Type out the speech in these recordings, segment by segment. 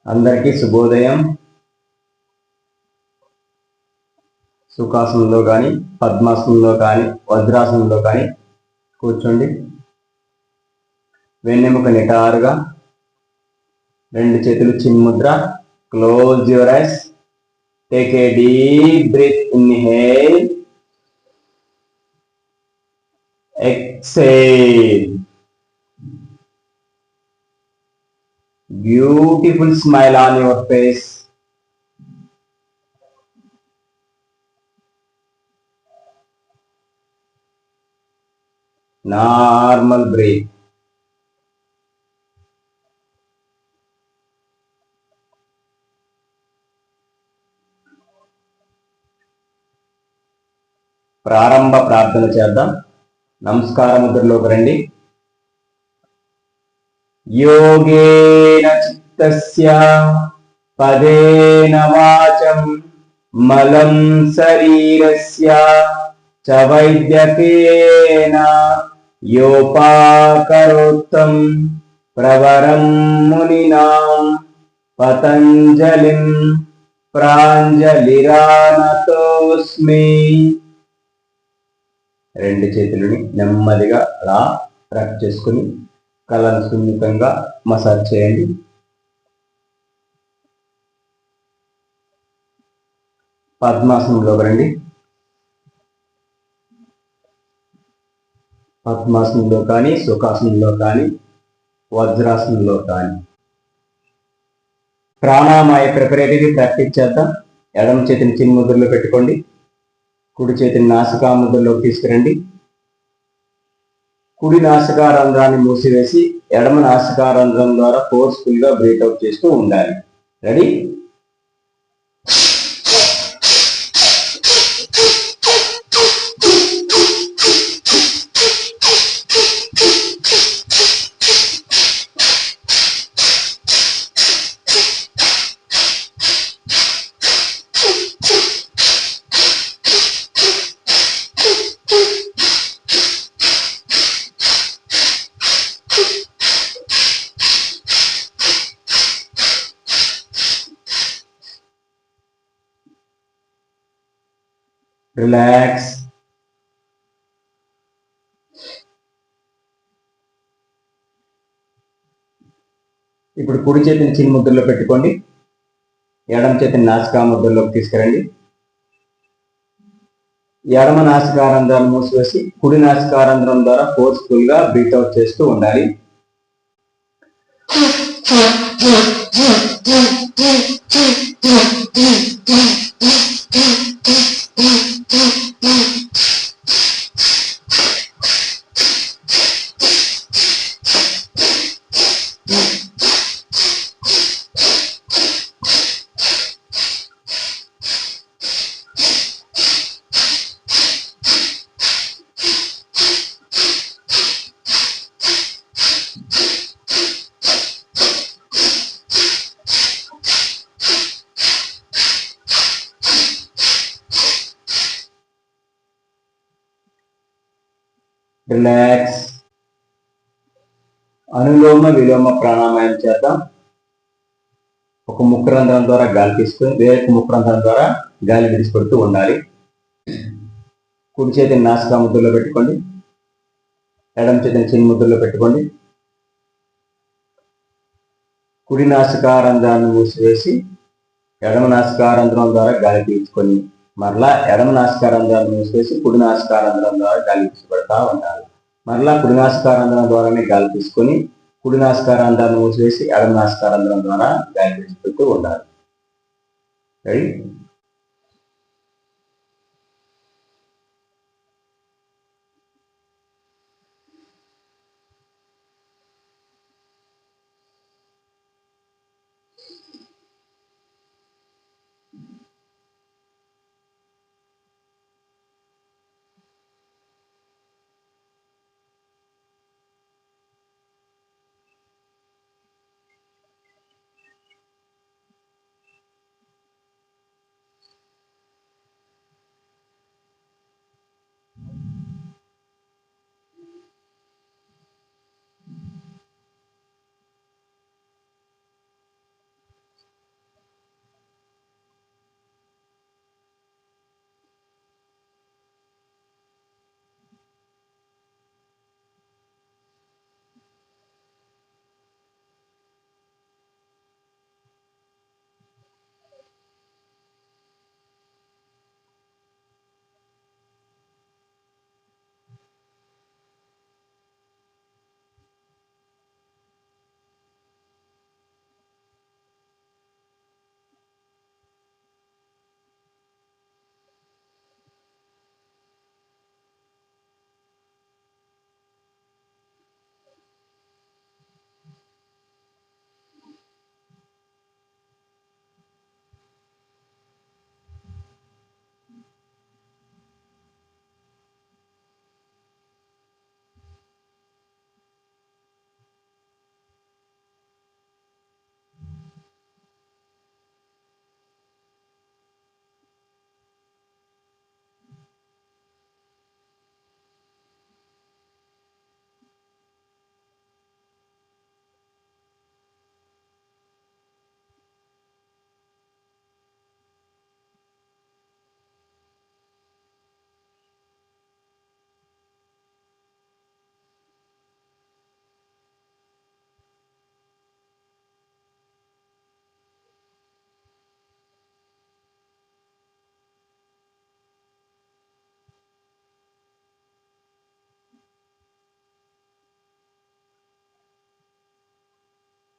అందరికీ శుభోదయం. సుఖాసనంలో కానీ, పద్మాసనంలో కానీ, వజ్రాసనంలో కానీ కూర్చోండి. వెన్నెముక నిటారుగా, రెండు చేతులు చిన్ముద్ర. Close your eyes. Take a deep breath. Inhale, exhale. Beautiful smile on your face. Normal breath. ప్రారంభ ప్రార్థన చేద్దాం. నమస్కార ముద్రలోకి రండి. యోగేన చిత్తస్య పదేన వాచం మలం శరీరస్య చ వైద్యకేన యోపాకరోత్తం ప్రవరం మునినాం పతంజలిం ప్రాంజలిరానతోస్మి. రెండు చేతులని నెమ్మదిగా అలా రబ్ చేసుకుని కళ్ళను సున్నితంగా మసాజ్ చేయండి. పద్మాసనంలోకి రండి. పద్మాసనంలో కానీ, సుఖాసనంలో కానీ, వజ్రాసనంలో కానీ ప్రాణాయామ ప్రిపరేటరీ ప్రాక్టీస్ చేద్దాం. ఎడమ చేతిని చిన్ముద్రలో పెట్టుకోండి. కుడి చేతిని నాసికా ముద్రలోకి తీసుకురండి. కుడి నాసికారంధ్రాన్ని మూసివేసి ఎడమ నాసికారంధ్రం ద్వారా ఫోర్స్ఫుల్ గా బ్రీత్ అవుట్ చేస్తూ ఉండాలి. రెడీ? రిలాక్స్. ఇప్పుడు కుడి చేతిని చిన్న ముద్రలో పెట్టుకోండి. ఎడమ చేతిని నాసికా ముద్రలోకి తీసుకురండి. ఎడమ నాసికారంధ్రాన్ని మూసివేసి కుడి నాసికారంధ్రం ద్వారా ఫోర్స్ఫుల్ గా బ్రీత్ అవుట్ చేస్తూ ఉండాలి. రిలాక్స్. అనులోమ విలోమ ప్రాణాయామం చేద్దాం. ఒక ముక్కు ద్వారా గాలి తీసుకుని వేరొక ముక్కు ద్వారా గాలి విడిచిపెడుతూ ఉండాలి. కుడి చేతిని నాసికా ముద్రలో పెట్టుకోండి. ఎడమ చేతిని చిన్న ముద్రలో పెట్టుకోండి. కుడి నాసికారంధ్రాన్ని మూసివేసి ఎడమ నాసికారంధ్రం ద్వారా గాలి పీల్చుకొని మరలా ఎడమ నాసికారంధ్రాన్ని మూసివేసి కుడి నాసికారంధ్రం ద్వారా గాలి విడిచిపెడతా ఉండాలి. మరలా కుడి నాసికారంధ్రం ద్వారానే గాలి తీసుకొని కుడి నాసికారంధ్రాన్ని మూసివేసి ఎడమ నాసికారంధ్రం ద్వారా గాలి విడిచిపెడుతూ ఉండాలి. రైట్?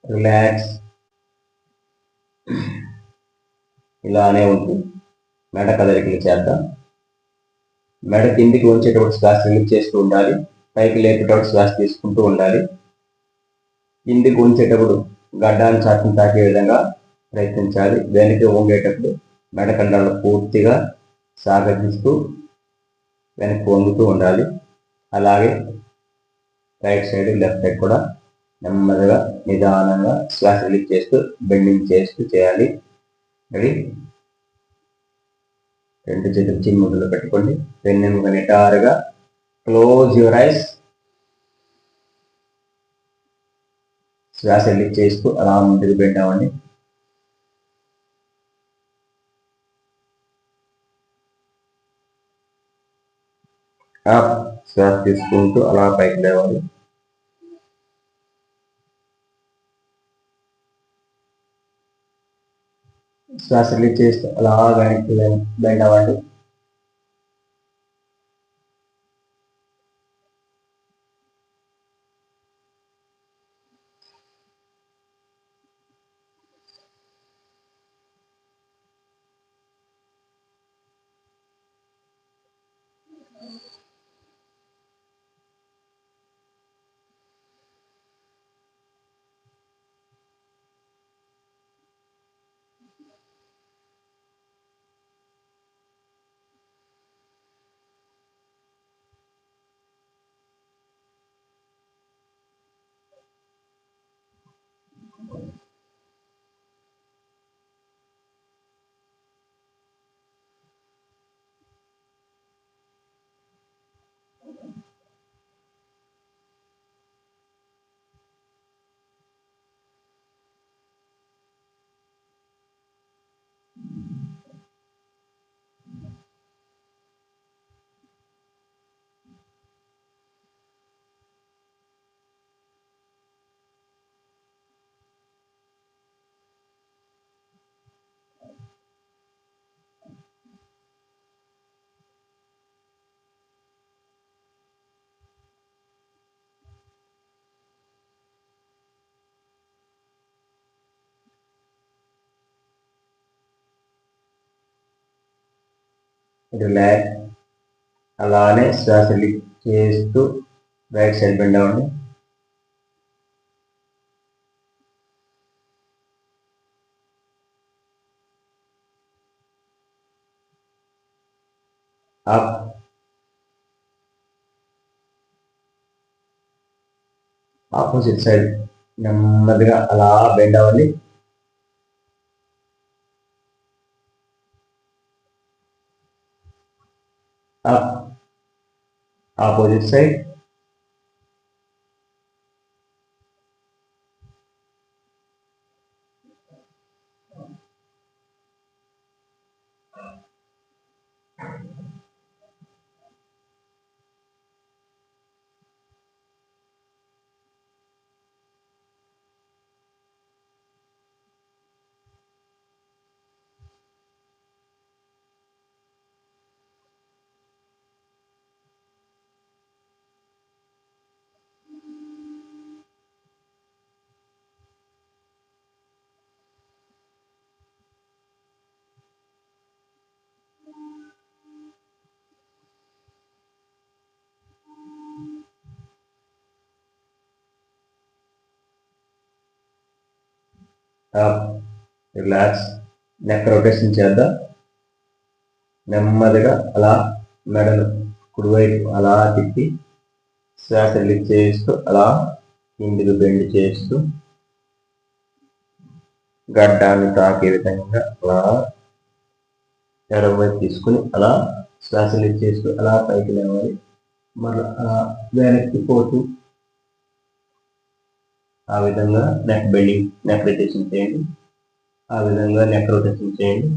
రిలాక్స్. ఇలానే ఉంటుంది. మెడ కదలికలు చేద్దాం. మెడ కిందికి ఉంచేటప్పుడు శ్వాస రిలీజ్ చేస్తూ ఉండాలి. పైకి లేపేటప్పుడు శ్వాస తీసుకుంటూ ఉండాలి. కిందికి ఉంచేటప్పుడు గడ్డాన్ని చాటును తాకే విధంగా ప్రయత్నించాలి. వెనక్కి వంగేటప్పుడు మెడకండాలు పూర్తిగా సాగతిస్తూ వెనక్కి వంగుతూ ఉండాలి. అలాగే రైట్ సైడ్ లెఫ్ట్ సైడ్ కూడా నెమ్మదిగా నిదానంగా శ్వాస రిలీజ్ చేస్తూ బెండింగ్ చేస్తూ చేయాలి. రెడీ? 2 చేతులు చిన్న ముద్దులో పెట్టుకోండి. వెన్నెముక నిటారుగా. Close your ice. శ్వాస రిలీజ్ చేస్తూ అలా ముందుకు బెండ్ అవ్వండి. అప్. శ్వాస తీసుకుంటూ అలా పైకి లేవాలి. శ్వాస రిలీజ్ చేస్తూ అలా వెనక్కి బెండ్ అవ్వండి. రిలాక్స్. అలానే శ్వాస రిలీజ్ చేస్తూ రైట్ సైడ్ బెండ్ అవ్వండి. అప్. ఆపోజిట్ సైడ్ నెమ్మదిగా అలా బెండ్ అవ్వండి. Up. Opposite side. Up. Relax. Neck rotation చేద్దాం. నెమ్మదిగా అలా మెడను కుడివైపు అలా తిప్పి శ్వాస రిలీజ్ చేస్తూ అలా కిందికి బెండ్ చేస్తూ గడ్డాన్ని తాకే విధంగా అలా ఎడమవైపు తీసుకుని అలా శ్వాస రిలీజ్ చేస్తూ అలా పైకి లేవాలి. మళ్ళీ అలా వెనక్కి పోతూ ఆ విధంగా నెక్ బెండింగ్, నెక్ రొటేషన్ చేయండి. ఆ విధంగా నెక్ రొటేషన్ చేయండి.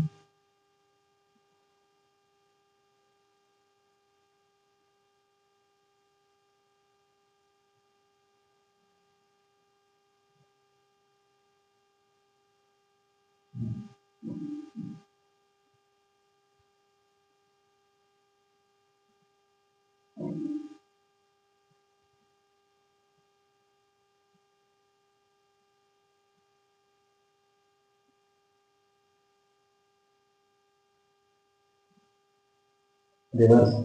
రివర్స్.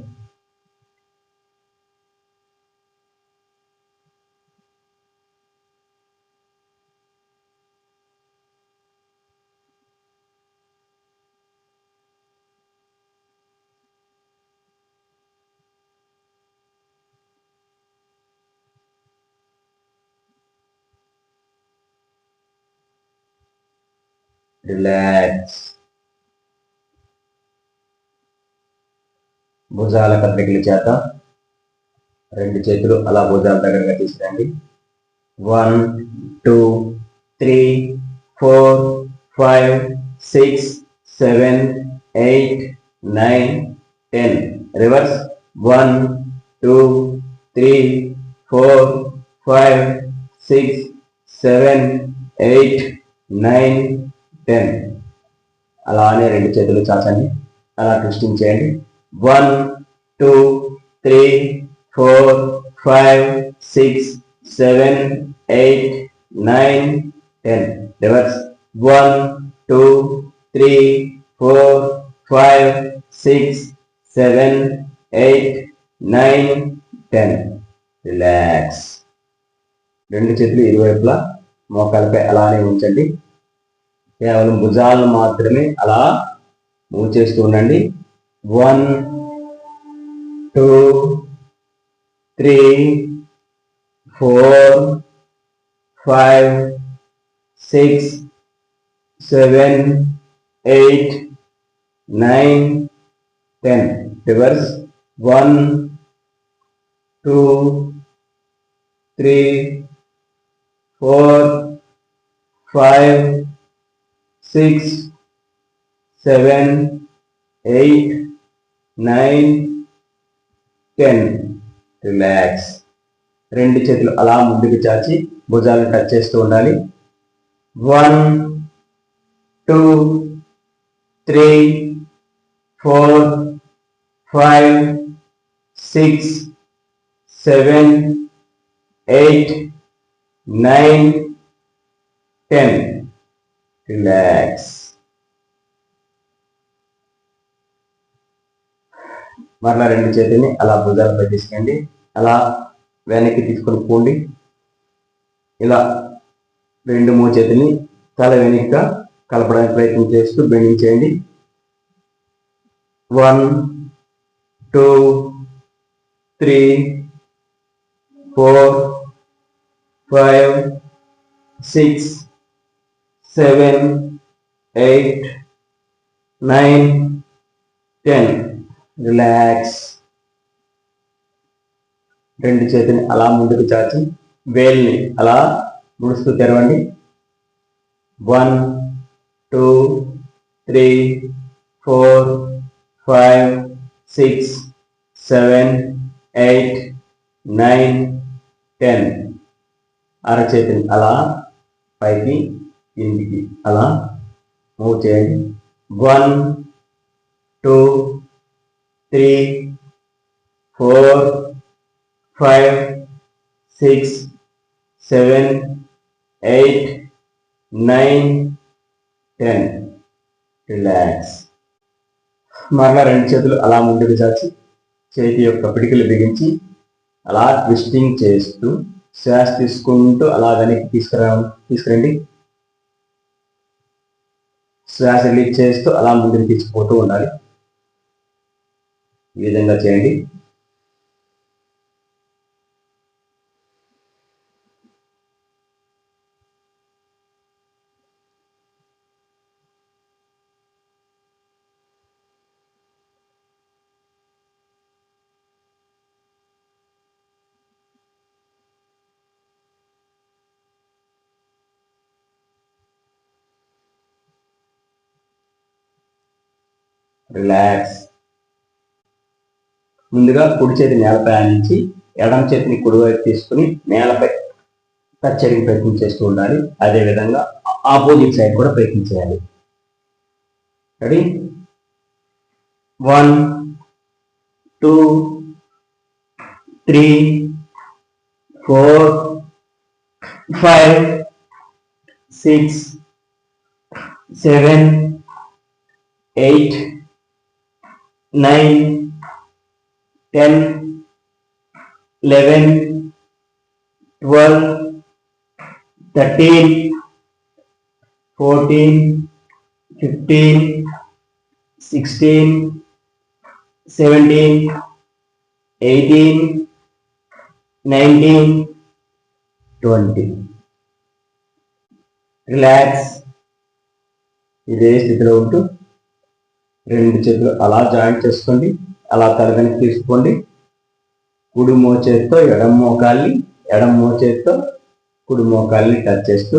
రిలాక్స్. భుజాల కదలికలు చేద్దాం. రెండు చేతులు అలా భుజాల దగ్గరగా తీసుకురండి. 1 2 3 4 5 6 7 8 9 10. రివర్స్. 1 2 3 4 5 6 7 8 9 10. అలానే రెండు చేతులు చాచండి. అలా ట్విస్టింగ్ చేయండి. 1 2 3 4 5 6 7 8 9 10. రివర్స్. 1 2 3 4 5 6 7 8 9 10. రిలాక్స్. రెండు చేతులు ఇరువైపులా మోకాలపై అలానే ఉంచండి. కేవలం భుజాలను మాత్రమే అలా మూవ్ చేస్తూ ఉండండి. 1 2 3 4 5 6 7 8 9 10. రివర్స్. 1 2 3 4 5 6 7 8 9 10. రిలాక్స్. రెండు చేతులు అలా ముందుకు చాచి భుజాలను టచ్ చేస్తూ ఉండాలి. 1 2 3 4 5 6 7 8 9 10. రిలాక్స్. మరలా రెండు చేతుల్ని అలా భుజాలపై తీసుకోండి. అలా వెనక్కి తీసుకొని పోండి. ఇలా రెండు మూడు చేతుల్ని తల వెనక్గా కలపడానికి ప్రయత్నం చేస్తూ బెండింగ్ చేయండి. 1 2 3 4 5 6 7 8 9 10. రిలాక్స్. రెండు చేతిని అలా ముందుకు చాచి వేల్ని అలా ముడుస్తూ తెరవండి. 1 2 3 4 5 6 7 8 9 10. అరచేతిని అలా పైకి కిందికి అలా మూవ్ చేయండి. 1 2 3 4 5 6 7 8 9 10. రిలాక్స్. మరలా రెండు చేతులు అలా ముందుకు చాచి చేతి యొక్క పిడికిలు బిగించి అలా ట్విస్టింగ్ చేస్తూ శ్వాస తీసుకుంటూ అలా వెనక్కి తీసుకురండి. శ్వాస రిలీజ్ చేస్తూ అలా ముందుకు తీసుకుపోతూ ఉండాలి. ఈ విధంగా చేయండి. రిలాక్స్. ముందుగా కుడి చేతి నేలపై ఆనించి ఎడమ చేతిని కుడివైపు తీసుకుని నేలపై టచ్ చేయడానికి ప్రయత్నం చేస్తూ ఉండాలి. అదేవిధంగా ఆపోజిట్ సైడ్ కూడా ప్రయత్నం చేయాలి. రెడీ? 1 2 3 4 5 6 7 8 9 10, 11, 12, 13, 14, 15, 16, 17, 18, 19, 20. రిలాక్స్. ఇదే స్థితిలో ఉంటూ రెండు చేతులు అలా జాయింట్ చేసుకోండి. అలా తలగనికి తీసుకోండి. కుడి మోచేతితో ఎడమ మోచేతితో కుడి మోకాల్ని టచ్ చేస్తూ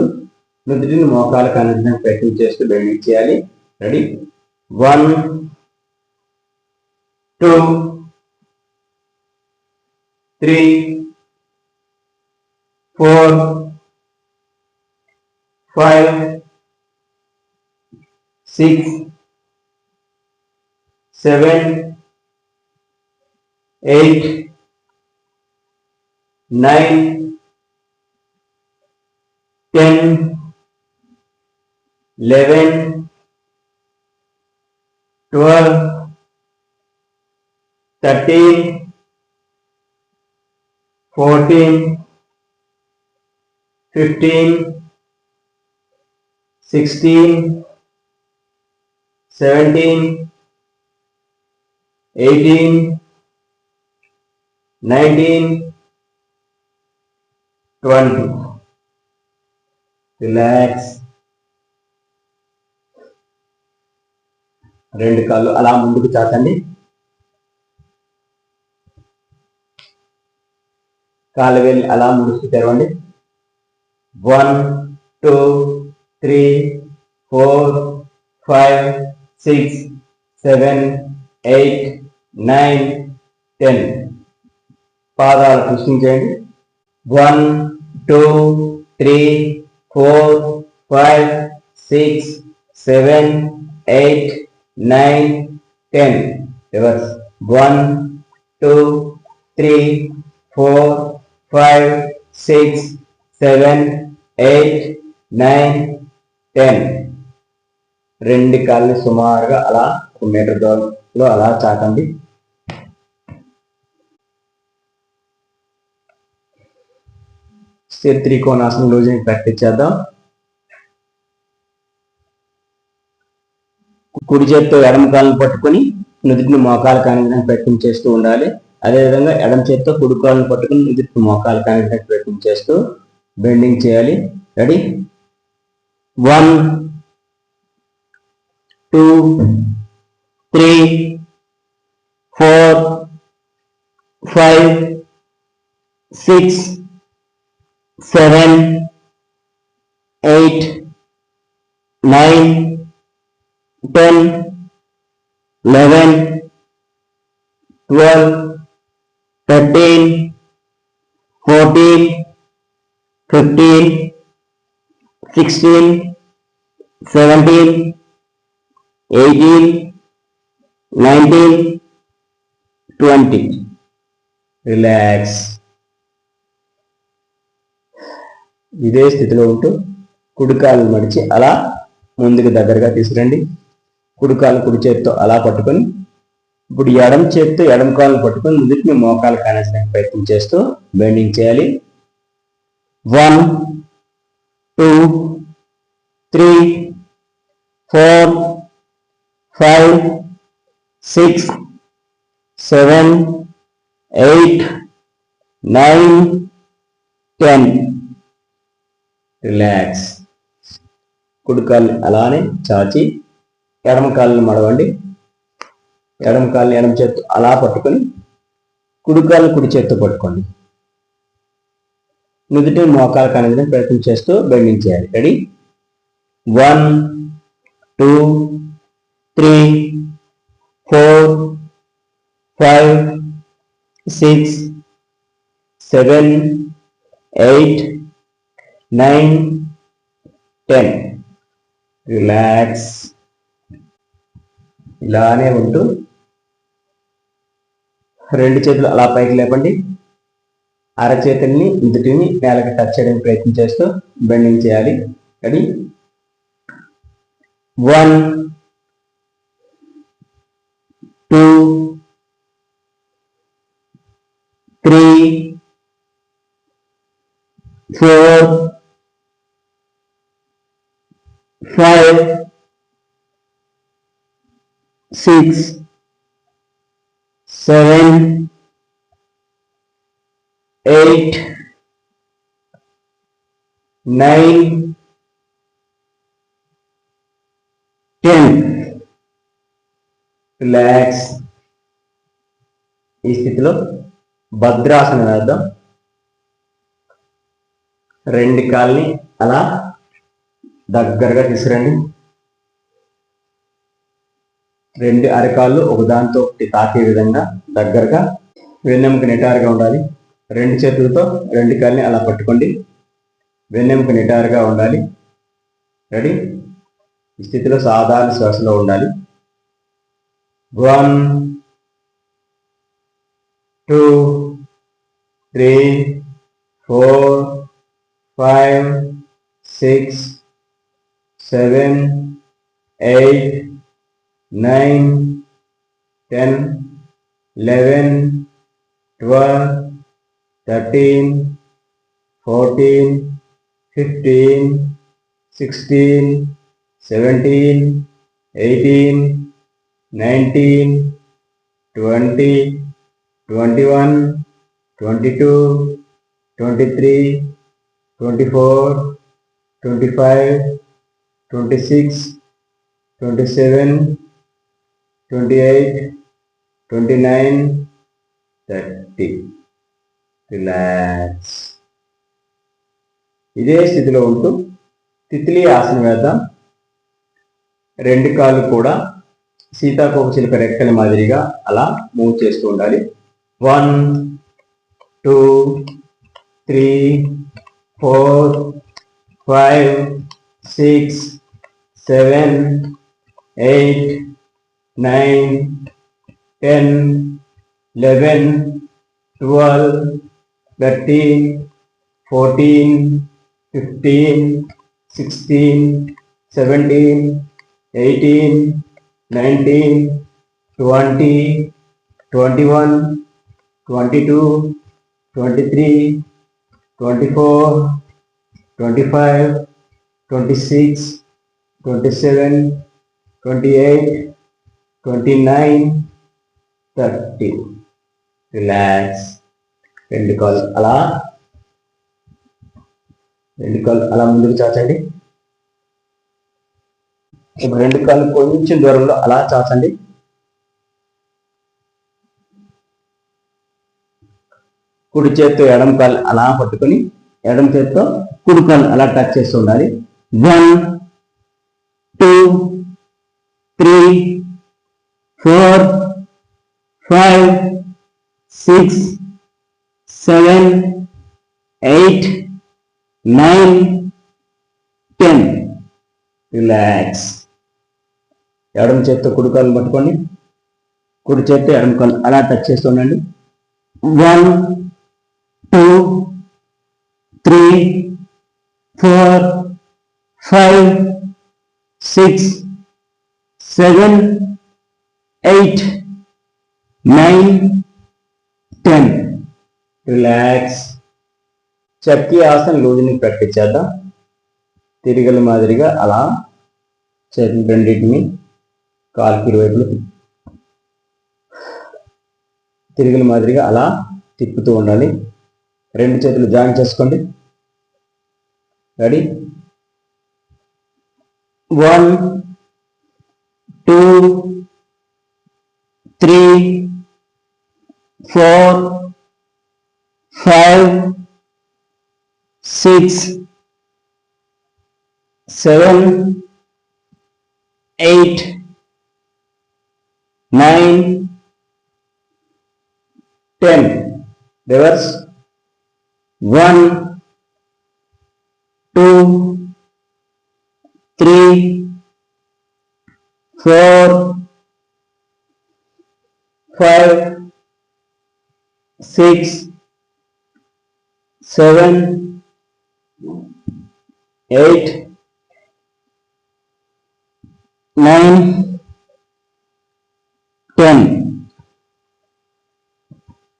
నుదుటిని మోకాలకు అందించడానికి ప్రయత్నం చేస్తూ బెండింగ్ చేయాలి. రెడీ? 1, 2, 3, 4, 5, 6, 7, 8, 9, 10, 11, 12, 13, 14, 15, 16, 17, 18, 19, 20. రిలాక్స్. రెండు కాళ్ళు అలా ముందుకు చాచండి. కాళ్ళు వేలు అలా ముందుకు తెరవండి. 1, 2, 3, 4, 5, 6, 7, 8, 9, 10. పాదాలు ట్విస్టింగ్ చేయండి. 1, 2, 3, 4, 5, 6, 7, 8, 9, 10. రివర్స్. 1, 2, 3, 4, 5, 6, 7, 8, 9, 10. రెండు కాళ్ళని సుమారుగా అలా 1 మీటర్ దూరంలో అలా చాకండి. స్థిర త్రికోణాసనం రోజు ప్రాక్టీస్ చేద్దాం. కుడి చేతితో ఎడమ కాళ్ళను పట్టుకొని నుదుటిని మోకాలు కానించడానికి ప్రయత్నం చేస్తూ ఉండాలి. అదేవిధంగా ఎడమ చేతితో కుడి కాళ్ళను పట్టుకుని నుదుటిని మోకాలు కానించడానికి ప్రయత్నం చేస్తూ బెండింగ్ చేయాలి. రెడీ? 1, 2, 3, 4, 5, 6, 7, 8, 9, 10, 11, 12, 13, 14, 15, 16, 17, 18, 19, 20. రిలాక్స్. ఇదే స్థితిలో ఉంటూ కుడి కాలు మడిచి అలా ముందుకు దగ్గరగా తీసుకురండి. కుడి కాలు కుడి చేతితో అలా పట్టుకొని ఇప్పుడు ఎడమ చేతితో ఎడమ కాలు పట్టుకొని నుదుటిని మోకాలు కానేసడానికి ప్రయత్నం చేస్తూ బెండింగ్ చేయాలి. 1, 2, 3, 4, 5, 6, 7, 8, 9, 10. రిలాక్స్. కుడి కాళ్ళు అలానే చాచి ఎడమ కాళ్ళని మడవండి. ఎడమ కాళ్ళని ఎడమ చేత్తో అలా పట్టుకొని కుడి కాళ్ళని కుడి చేత్తో పట్టుకోండి. నుదుటి మోకాలు కానించడానికి ప్రయత్నం చేస్తూ బెండింగ్ చేయాలి. రెడీ? 1, 2, 3, 4, 5, 6, 7, 8, 9, 10. రిలాక్స్. ఇలానే ఉంటూ రెండు చేతులు అలా పైకి లేపండి. అరచేతుల్ని నుదుటిని నేలకి టచ్ చేయడానికి ప్రయత్నం చేస్తూ బెండింగ్ చేయాలి. రెడీ? 1, 2, 3, 4, 5, 6, 7, 8, 9, 10. రిలాక్స్. ఈ స్థితిలో భద్రాసనం వేద్దాం. రెండు కాళ్ళని అలా దగ్గరగా తీసుకురండి. రెండు అరకాళ్ళు ఒకదానితో ఒకటి తాకే విధంగా దగ్గరగా, వెన్నెముక నిటారుగా ఉండాలి. రెండు చేతులతో రెండు కాళ్ళని అలా పట్టుకోండి. వెన్నెముక నిటారుగా ఉండాలి. రెడీ? ఈ స్థితిలో సాధారణ శ్వాసలో ఉండాలి. 1, 2, 3, 4, 5, 6, 7, 8, 9, 10, 11, 12, 13, 14, 15, 16, 17, 18, 19, 20, 21, 22, 23, 24, 25, 26, 27, 28, 29, 30. రిలాక్స్. ఇదే స్థితిలో ఉంటూ తిత్లీ ఆసనం వేద్దాం. రెండు కాళ్ళు కూడా సీతాకోక చిలుక రెక్కల మాదిరిగా అలా మూవ్ చేస్తూ ఉండాలి. 1, 2, 3, 4, 5, 6, 7, 8, 9, 10, 11, 12, 13, 14, 15, 16, 17, 18, 19, 20, 21, 22, 23, 24, 25, 26, 27, 28, 29, 30. రిలాక్స్. రెండు కాళ్ళు అలా ముందుకు చాచండి. ఇప్పుడు రెండు కాళ్ళు కొంచెం దూరంలో అలా చాచండి. కుడి చేత్తో ఎడమ కాళ్ళు అలా పట్టుకొని ఎడమ చేత్తో కుడి కాళ్ళు అలా టచ్ చేస్తూ ఉండాలి. 1, 2, 3, 4, 5, 6, 7, 8, 9, 10. రిలాక్స్. ఎడమ చేత్తో కుడి కాళ్ళు పట్టుకోండి. కుడి చేత్తో ఎడమ కాళ్ళు అలా టచ్ చేస్తూ ఉండండి. 1, 2, 3, 4, 5, 6, 7, 8, 9, 10. రిలాక్స్. చక్కి ఆసన్ లూజింగ్ ప్రాక్టీస్ చేద్దాం. తిరిగల మాదిరిగా అలా చేతులు రెండింటిని కాలుకి ఇరువైపులు తిరిగల మాదిరిగా అలా తిప్పుతూ ఉండాలి. రెండు చేతులు జాయిన్ చేసుకోండి. రెడీ? 1, 2, 3, 4, 5, 6, 7, 8, 9, 10. Reverse. 1, 2, 3, 4, 5, 6, 7, 8, 9, 10.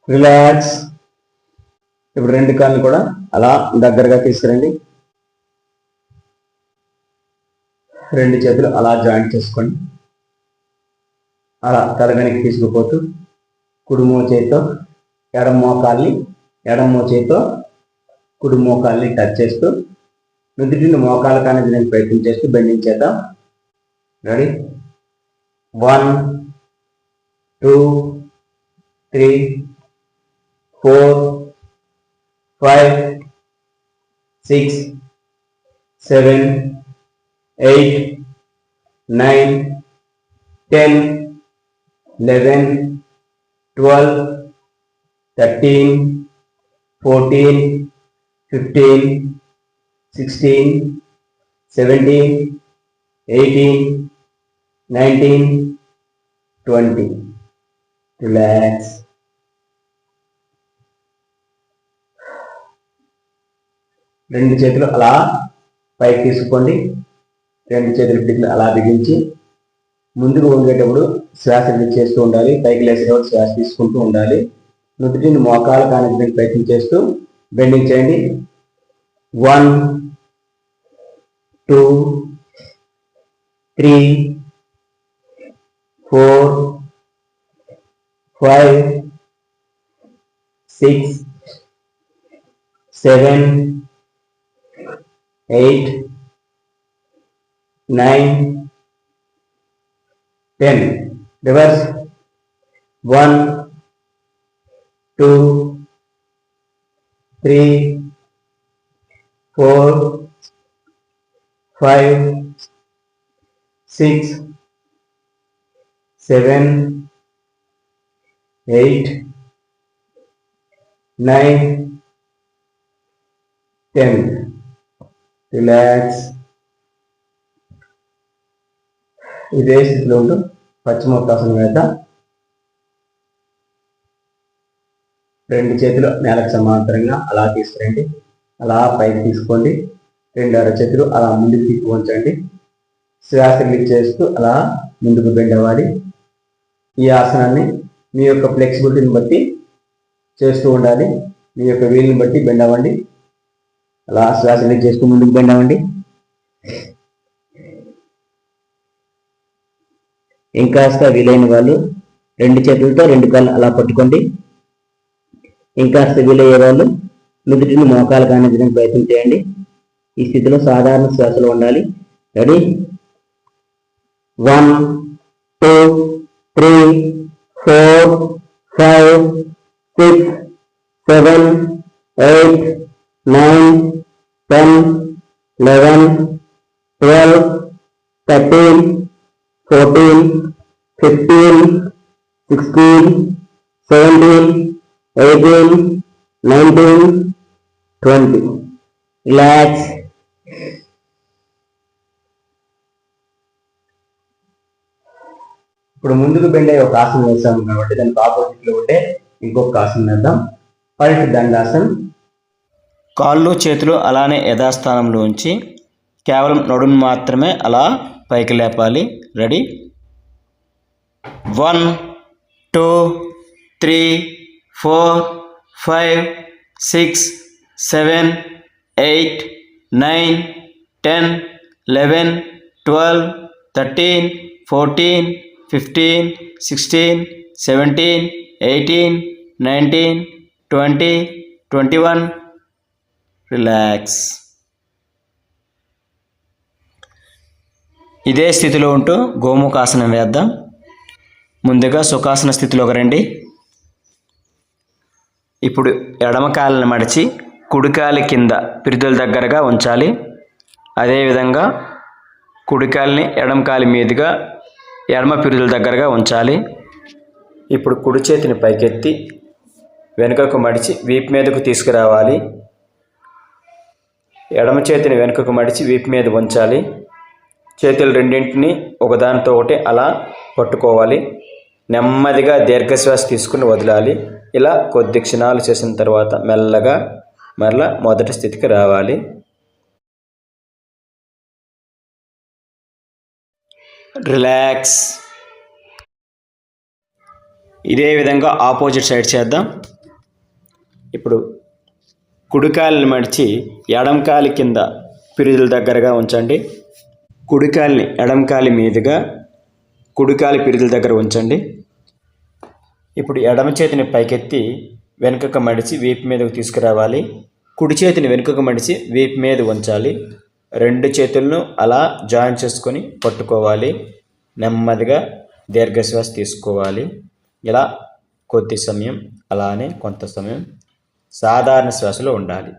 రిలాక్స్. ఇప్పుడు రెండు కాళ్ళు కూడా అలా దగ్గరగా తీసుకురండి. రెండు చేతులు అలా జాయింట్ చేసుకోండి. అలా తల వెనక్కి తీసుకుపోతూ కుడి మోచేతితో ఎడమ మోచేతితో కుడి మోకాల్ని టచ్ చేస్తూ నుదుటిని మోకాల కానీ ప్రయత్నం చేస్తూ బెండింగ్ చేద్దాం. రెడీ? 1 2 3 4 5 6 7 8 9 10 11 12 13 14 15 16 17 18 19 20. రిలాక్స్. రెండు చేతులు అలా పైకి తీసుకోండి. రెండు చేతులు పిడికిలు అలా బిగించి ముందుకు వంగేటప్పుడు శ్వాస చేస్తూ ఉండాలి. పైకి లేసేటప్పుడు శ్వాస తీసుకుంటూ ఉండాలి. నుదుటిని మోకాలు కానికి ప్రయత్నం చేస్తూ బెండింగ్ చేయండి. 1 2 3 4 5 6 7 8 9 10. Reverse. 1 2 3 4 5 6 7 8 9 10. రిలాక్స్. ఇదే స్థితిలో ఉంటూ పశ్చిమోత్తాసనం వేద్దాం. రెండు చేతులు నేలకు సమాంతరంగా అలా తీసుకురండి. అలా పైకి తీసుకోండి. రెండు అరచేతులు అలా ముందుకు తీసుకు ఉంచండి. శ్వాస రిలీజ్ చేస్తూ అలా ముందుకు బెండ్ అవ్వాలి. ఈ ఆసనాన్ని మీ యొక్క ఫ్లెక్సిబిలిటీని బట్టి చేస్తూ ఉండాలి. మీ యొక్క వీలుని బట్టి బెండ్ అవ్వండి. అలా శ్వాస రిలీజ్ చేస్తూ ముందుకు బెండ్ అవ్వండి. ఇంకాస్త వీలైన వాళ్ళు రెండు చేతులతో రెండు కాళ్ళు అలా పట్టుకోండి. ఇంకాస్త వీలయ్యే వాళ్ళు నుదుటిని మోకాలు కానించడానికి ప్రయత్నం చేయండి. ఈ స్థితిలో సాధారణ శ్వాసలో ఉండాలి. రెడీ? 1 2 3 4 5 6 7 8 9 10 11 12 13 14 15 16 17 18 19 20. రిలాక్స్. ఇప్పుడు ముందుకు బెండ్ అయ్యే ఒక ఆసనం వేసాము కాబట్టి దానికి ఆపోజిట్ లో ఉంటే ఇంకొక ఆసనం వేద్దాం. పల్టి దండాసనం. కాళ్ళు చేతులు అలానే యథాస్థానంలో ఉంచి కేవలం నడుము మాత్రమే అలా పైకి లేపాలి. రెడీ? 1 2 3 4 5 6 7 8 9 10 11 12 13 14 15 16 17 18 19 20 21. రిలాక్స్. ఇదే స్థితిలో ఉంటూ గోముఖాసనం వేద్దాం. ముందుగా సుఖాసన స్థితిలోకి రండి. ఇప్పుడు ఎడమ కాళ్ళని మడిచి కుడికాలి కింద పిరుదుల దగ్గరగా ఉంచాలి. అదేవిధంగా కుడికాలిని ఎడమ కాలి మీదుగా ఎడమ పిరుదుల దగ్గరగా ఉంచాలి. ఇప్పుడు కుడి చేతిని పైకెత్తి వెనుకకు మడిచి వీపు మీదకు తీసుకురావాలి. ఎడమ చేతిని వెనుకకు మడిచి వీపు మీద ఉంచాలి. చేతులు రెండింటిని ఒకదానితో ఒకటి అలా పట్టుకోవాలి. నెమ్మదిగా దీర్ఘశ్వాస తీసుకుని వదలాలి. ఇలా కొద్ది క్షణాలు చేసిన తర్వాత మెల్లగా మరలా మొదటి స్థితికి రావాలి. రిలాక్స్. ఇదే విధంగా ఆపోజిట్ సైడ్ చేద్దాం. ఇప్పుడు కుడికాలిని మడిచి ఎడంకాలి కింద పిరుదుల దగ్గరగా ఉంచండి. కుడికాలిని ఎడంకాలి మీదుగా కుడికాలి పిరుదుల దగ్గర ఉంచండి. ఇప్పుడు ఎడమ చేతిని పైకెత్తి వెనుకకు మడిచి వీపు మీదకు తీసుకురావాలి. కుడి చేతిని వెనుకకు మడిచి వీపు మీద ఉంచాలి. రెండు చేతులను అలా జాయిన్ చేసుకొని పట్టుకోవాలి. నెమ్మదిగా దీర్ఘశ్వాస తీసుకోవాలి. ఇలా కొద్ది సమయం, అలానే కొంత సమయం సాధారణ శ్వాసలో ఉండాలి.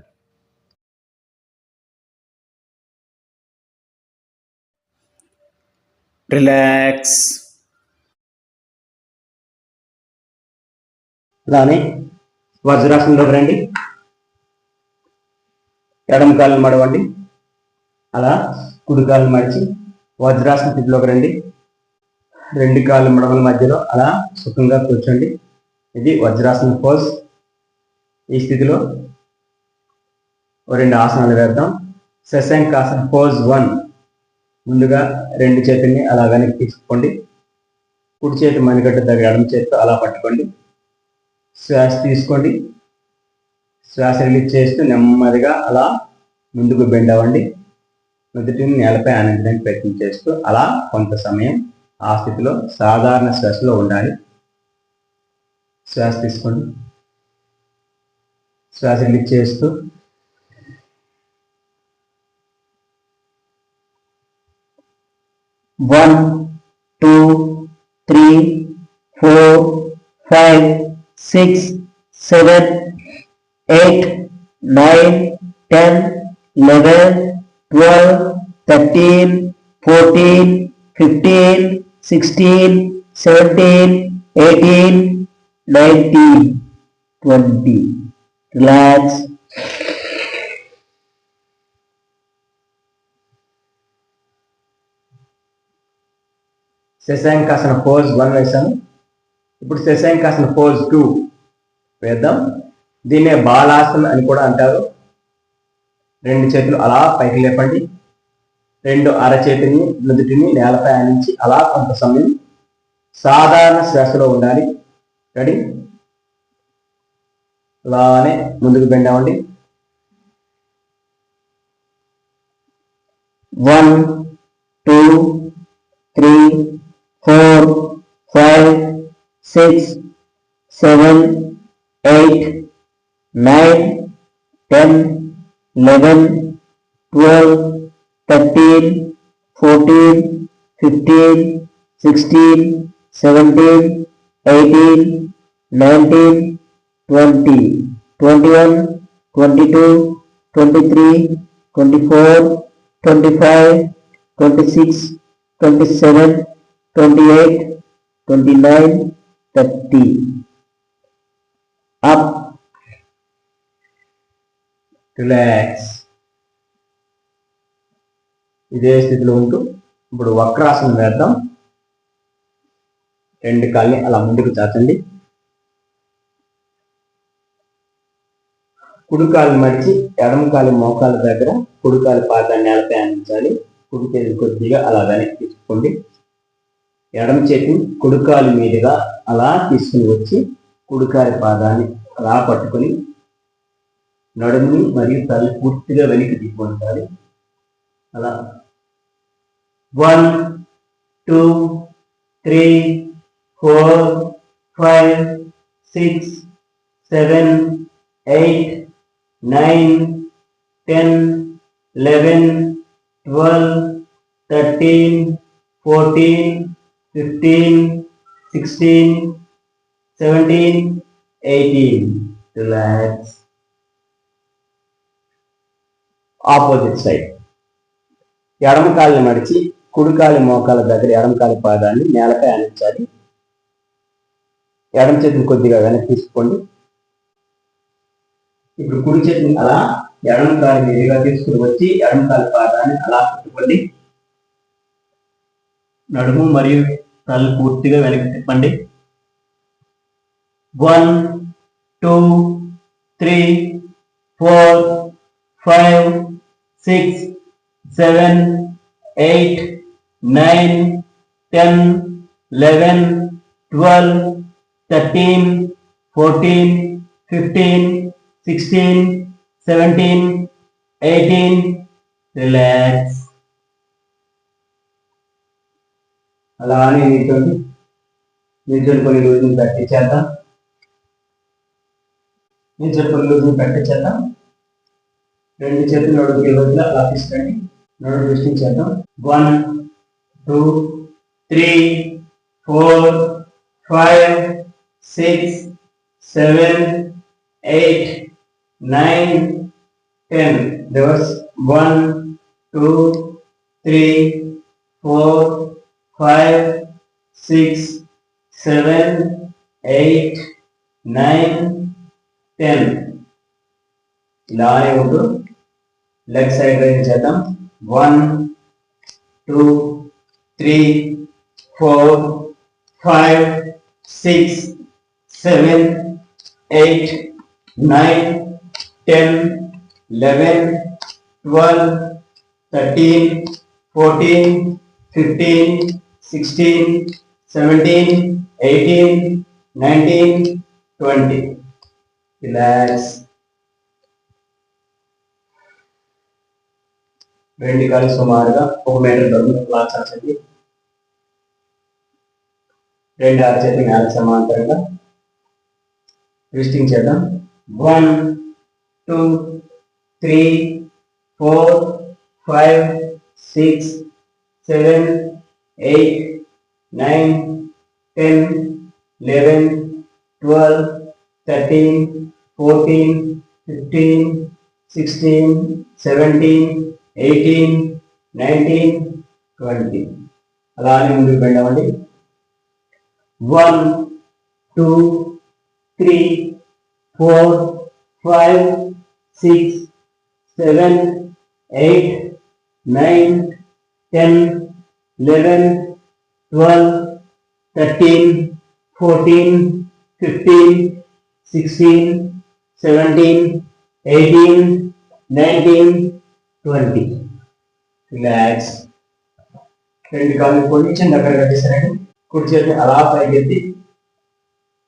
రిలాక్స్. అలానే వజ్రాసనంలోకి రండి. ఎడమ కాళ్ళు మడవండి. అలా కుడి కాళ్ళు మడిచి వజ్రాసన స్థితిలోకి రండి. రెండు కాళ్ళు మడవల మధ్యలో అలా సుఖంగా కూర్చోండి. ఇది వజ్రాసన పోజ్. ఈ స్థితిలో రెండు ఆసనాలు వేద్దాం. శశాంకాసన పోజ్ 1. ముందుగా రెండు చేతుల్ని అలా వెనక్కి తీసుకోండి. కుడి చేతి మణికట్టు దగ్గర ఎడమ చేతితో అలా పట్టుకోండి. శ్వాస తీసుకోండి. శ్వాస రిలీజ్ చేస్తూ నెమ్మదిగా అలా ముందుకు బెండ్ అవ్వండి. నుదుటిని నేలపై ఆనందడానికి ప్రయత్నం చేస్తూ అలా కొంత సమయం ఆ స్థితిలో సాధారణ శ్వాసలో ఉండాలి. శ్వాస తీసుకోండి. శ్వాస రిలీజ్ చేస్తూ 1 2 3 4 5 6 7 8 9 10 11 12 13 14 15 16 17 18 19 20. Relax. శశాంకాసన పోజ్ 1 వేసాను. ఇప్పుడు శశాంకాసన పోజ్ 2 వేద్దాం. దీన్నే బాలాసన అని కూడా అంటారు. రెండు చేతులు అలా పైకి లేపండి. రెండు అరచేతిని నుదుటిని నేలపై ఆనించి అలా కొంత సమయం సాధారణ శ్వాసలో ఉండాలి. రెడీ? అలానే ముందుకు బెండ్ అవ్వండి. 1 2 3 4 5 6 7 8 9 10 11 12 13 14 15 16 17 18 19 20 21 22 23 24 25 26 27 28 29 30. Up. రిలాక్స్. ఇదే స్థితిలో ఉంటూ ఇప్పుడు వక్రాసనం వేద్దాం. రెండు కాళ్ళని అలా ముందుకు చాచండి. కుడి కాలు మడిచి ఎడమ కాలు మోకాల దగ్గర కుడి కాలు పాదాన్ని నేలపై ఆనించాలి. కుడి చేతి కొద్దిగా అలా వెనక్కి తీసుకోండి. ఎడమ చేతిని కుడి కాలు మీదుగా అలా తీసుకుని వచ్చి కుడి కాలి పాదాన్ని అలా పట్టుకొని నడుముని మరియు తల పూర్తిగా వెనక్కి తీసుకుంటాలి. అలా 1 2 3 4 5 6 7 8 9 10 11 12 13 14 15 16 17 18. Relax. Opposite side. ఎడమ కాళ్ళని మడిచి కుడి కాలి మోకాల దగ్గర ఎడమ కాలి పాదాన్ని నేలపై ఆనించాలి. ఎడమ చేతిని కొద్దిగా వెనక్కి తీసుకోండి. ఇప్పుడు కుడి చేతిని అలా ఎడమ కాలి మీదుగా తీసుకుని వచ్చి ఎడమ కాలి పాదాన్ని అలా పట్టుకోండి. నడుము మరియు తల పూర్తిగా వెనక్కి తిప్పండి. 1 2 3 4 5 6 7 8 9 10 11 12 13 14 15 16 17, 18. రిలాక్స్. అలానే నిల్చొని కొన్ని రోజులు పెట్టించేద్దాం. రెండు చేతులు నడుముకి వదిలి అలా తీసుకోండి. నడుము ట్విస్టింగ్ చేద్దాం. 1, 2, 3, 4, 5, 6, 7, 8, 9, 10. రివర్స్. 1, 2, 3, 4, 5, 6, 7, 8, 9, 10. ఇలానే ఉంటూ లెగ్ సైడ్ రైజ్ చేద్దాం. 1, 2, 3, 4, 5, 6, 7, 8, 9, 10, 11, 12, 13, 14, 15, 16, 17, 18, 19, 20. రిలాక్స్. రెండు కాళ్ళు సుమారుగా 1 మీటర్ దూరం లాచాల్సింది. రెండు అరచేతులు నేలకు సమాంతరంగా ట్విస్టింగ్ చేద్దాం. 1, 2, 3, 4, 5, 6, 7, 8, 9, 10, 11, 12, 13, 14, 15, 16, 17, 18, 19, 20. అలానే ముందుకు వెళ్ళండి. 1, 2, 3, 4, 5, 6, 7, 8, 9, 10, 11, 12, 13, 14, 15, 16, 17, 18, 19, 20. రిలాక్స్. రెండు కాళ్ళు కొంచెం దగ్గర కట్టేసారండి. కుడి చేతిని అలా పైకి ఎత్తి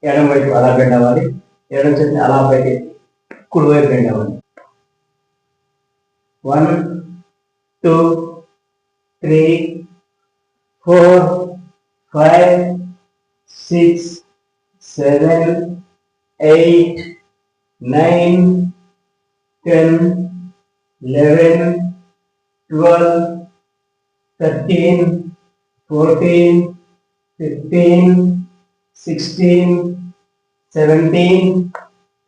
ఎడమ వైపు అలా బెండ్ అవ్వాలి. ఎడమ చేతిని అలా పైకి ఎత్తి కుడి వైపు బెండ్ అవ్వాలి. 1, 2, 3, 4, 5, 6, 7, 8, 9, 10, 11, 12, 13, 14, 15, 16, 17,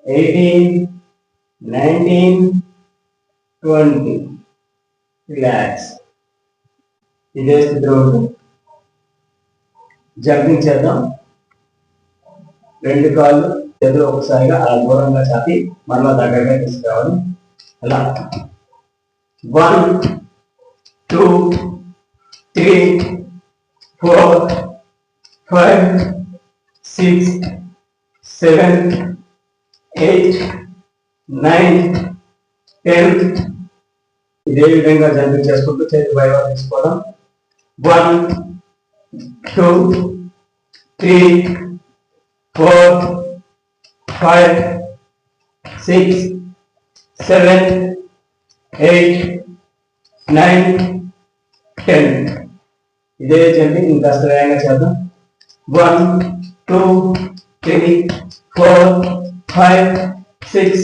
18, 19, 20. రిలాక్స్. ఇదే స్థితిలో జంపింగ్ చేద్దాం. రెండు కాళ్ళు చేతులు ఒకసారిగా అలా దూరంగా చాపి మరలా దగ్గరగా తీసుకురావాలి. అలా 1, 2, 3, 4, 5, 6, 7, 8, 9, 10. ఇదే విధంగా జంపింగ్ చేసుకుంటూ చేతి బయట తీసుకోవడం. 1, 2, 3, 4, 5, 6, 7, 8, 9, 10. ఇదే జంపింగ్ ఇంకాస్త వేగంగా చేద్దాం. 1, 2, 3, 4, 5, 6,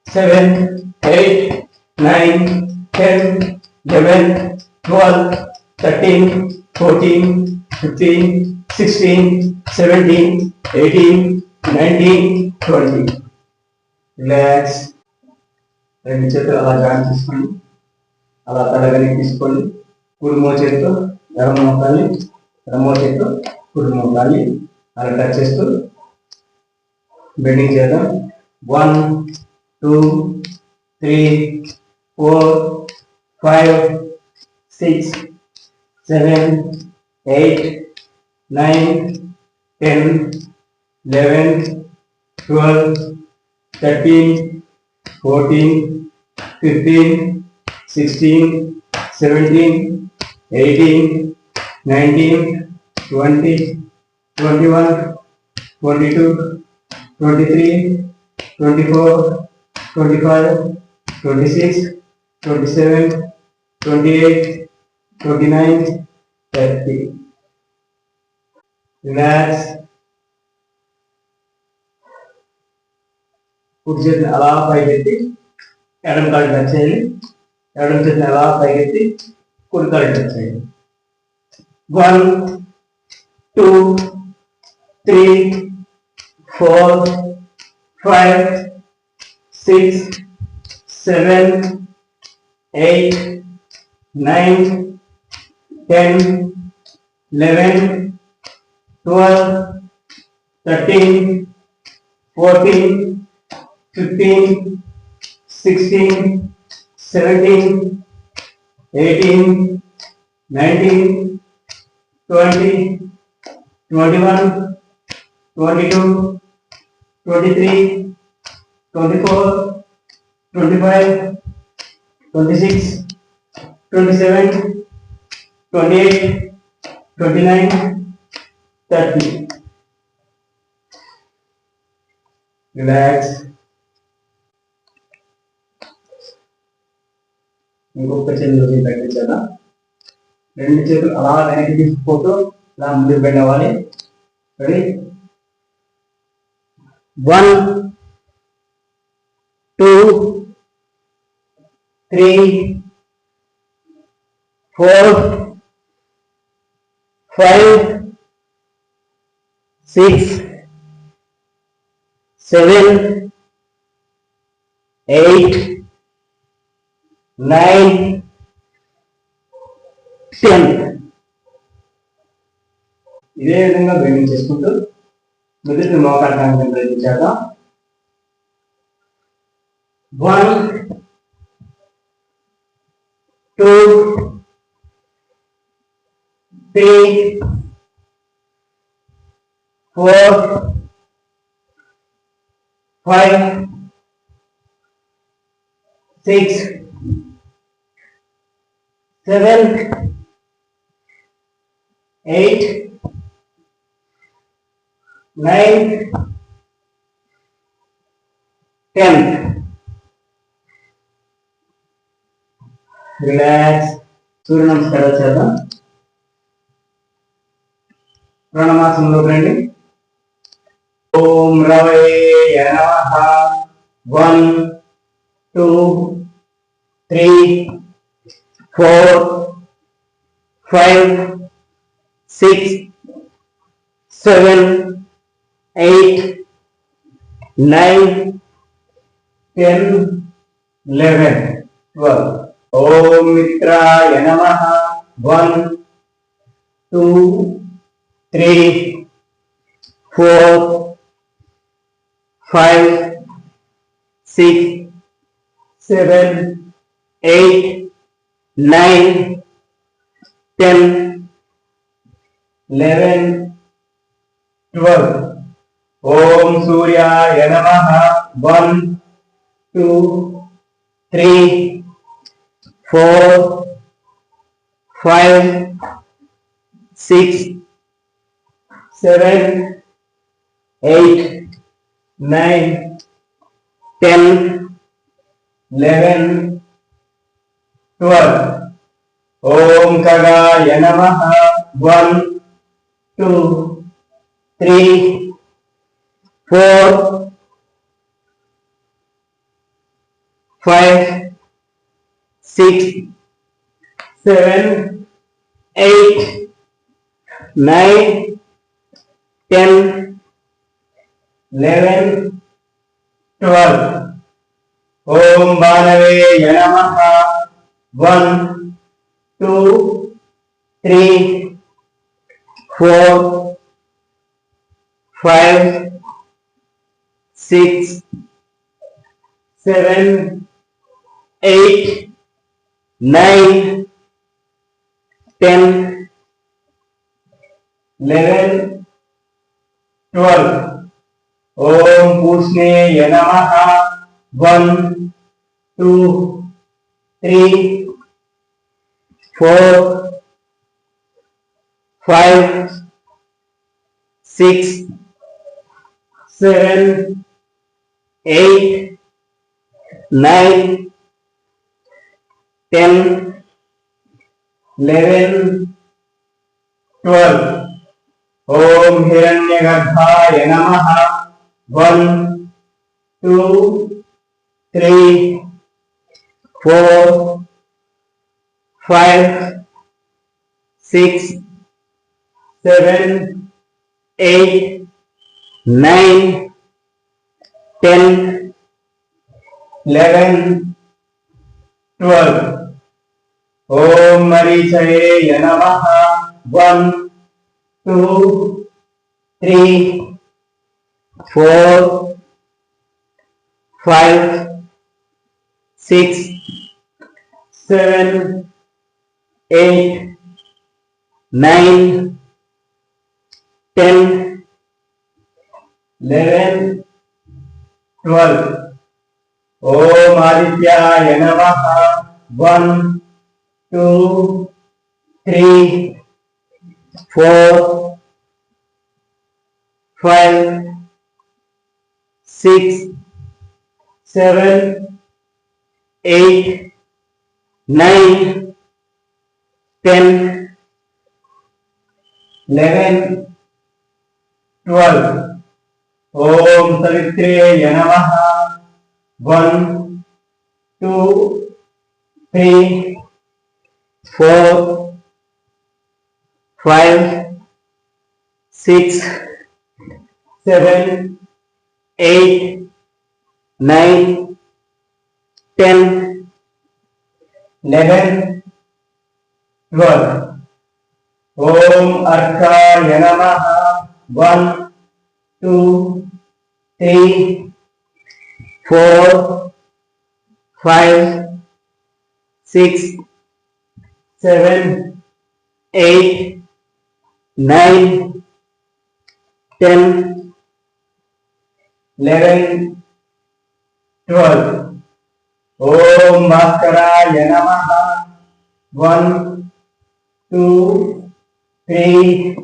7, 8, 9, 10, 11, 12, 13, 14, 15, 16, 17, 18, 19, 20. రిలాక్స్. రెండు చేతులు అలా జాయిన్ తీసుకోండి. అలా తడగని తీసుకోండి. కుడి మోచేతితో ఎడమ మోకాలి, ఎడమ చేతితో కుడి మోకాలి అలా టచ్ చేస్తూ బెండింగ్ చేద్దాం. 1, 2, 3, 4, 5, 6, 7, 8, 9, 10, 11, 12, 13, 14, 15, 16, 17, 18, 19, 20, 21, 22, 23, 24, 25, 26, 27, 28, 29, 30. Relax. కుడి చేతిని అలా పైకెత్తి ఎడమ కాళ్ళు టచ్ చేయాలి. ఎడమ చేతిని అలా పైకెత్తి కుడి కాళ్ళు టచ్ చేయాలి. 1, 2, 3, 4, 5, 6, 7, 8, 9, 10, 11, 12, 13, 14, 15, 16, 17, 18, 19, 20, 21, 22, 23, 24, 25, 26, 27, 28, 29, 30. Relax. ఇంకొక చేతులు తగ్గించాలా. రెండు చేతులు అలా వెనక్కి తీసుకుపోతూ ఇలా ముందుకు బెండ్ అవ్వాలి. రెడీ? 1, 2, 3, 4, 5, 6, 7, 8, 9, 10. ఇదే విధంగా బెండింగ్ చేసుకుంటూ మొదటి మోకాళ్ళకి ప్రయత్నించాక 1, 2, 3, 4, 5, 6, 7, 8, 9, 10. రిలాక్స్. సూర్య నమస్కారాలు చేద్దాం. ప్రణమాసంలోకి రండి. ఓం రవే నమః. 1, 2, 3, 4, 5, 6, 7, 8, 9, 10, 11, 12. ఓం మిత్రాయ నమః. 1, 2, 3, 4, 5, 6, 7, 8, 9, 10, 11, 12. ఓం సూర్యాయ నమః. 1, 2, 3, 4, 5, 6, 7, 8, 9, 10, 11, 12. ఓం ఖగాయ నమః. 1, 2, 3, 4, 5, 6, 7, 8, 9, 10, 11, 12. ఓం బాణవే నమః. 1, 2, 3, 4, 5, 6, 7, 8, 9, 10, 11, 12. ఓం పూష్ణేయ నమః. 1, 2, 3, 4, 5, 6, 7, 8, 9, 10, 11, 12. Om Hiranyagarbhaय Namaः. 1, 2, 3, 4, 5, 6, 7, 8, 9, 10, 11, 12. Om Marichaye Namaः. 1, 2, 3, 4, 5, 6, 7, 8, 9, 10, 11, 12. Om Adityaya Namaः. 1, 2, 3, 4, 5, 6, 7, 8, 9, 10, 11, 12. Om Savitraya Namaः. 1, 2, 3, 4, 5, 6, 7, 8, 9, 10, 11, 12. Om Arkhaya Namaः. 1, 2, 3, 4, 5, 6, 7, 8, 9, 10, 11, 12. Om Bhaskaraya Namaः. 1, 2, 3,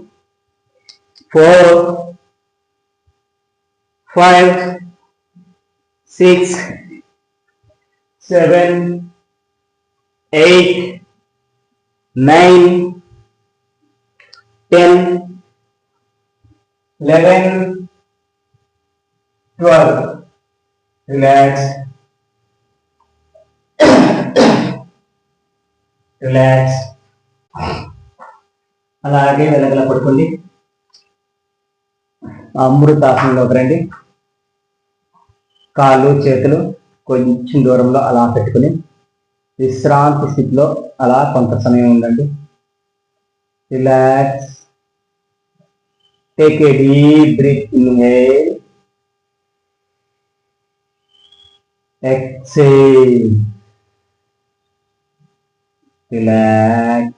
4, 5, 6, 7, 8, 9, 10, 11, 12. Relax. Relax. అలాగే వెనకల పడుకోండి. అమృతాసనంలోకి రండి. కాళ్ళు చేతులు కొంచెం దూరంలో అలా పెట్టుకుని విశ్రాంతి స్థితిలో అలా కొంత సమయం ఉండండి. Relax. Take a deep breath. Inhale, exhale. Relax.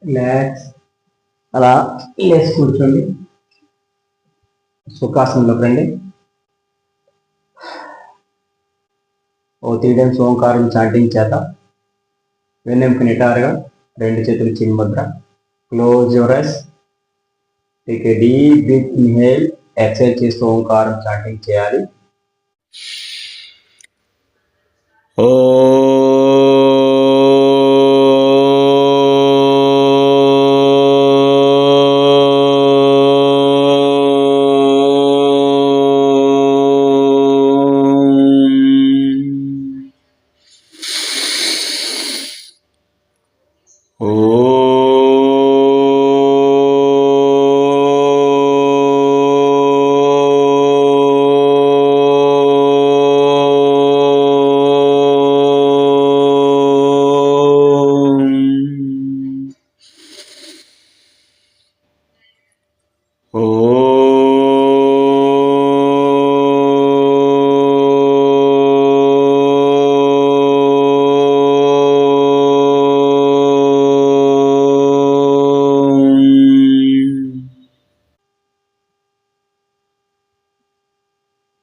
Relax. అలా లేచి కూర్చోండి. సుఖాసనంలోకి రండి. ఓ 3 times ఓంకారం చాంటింగ్ చేత వెన్నెముక నిటారుగా, 2 చేతులు చిన్ముద్ర. Close your eyes. Take a deep breath. Inhale, exhale చేస్తూ ఓంకారం చాంటింగ్ చేయాలి.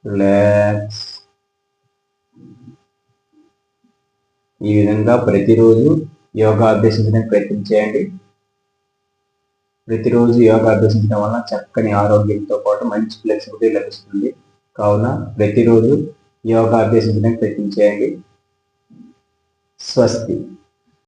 రిలాక్స్. ఈ విధంగా ప్రతిరోజు యోగా అభ్యసించడానికి ప్రయత్నం చేయండి. ప్రతిరోజు యోగా అభ్యసించడం వల్ల చక్కని ఆరోగ్యంతో పాటు మంచి ఫ్లెక్సిబిలిటీ లభిస్తుంది. కావున ప్రతిరోజు యోగా అభ్యసించడానికి ప్రయత్నం చేయండి. స్వస్తి.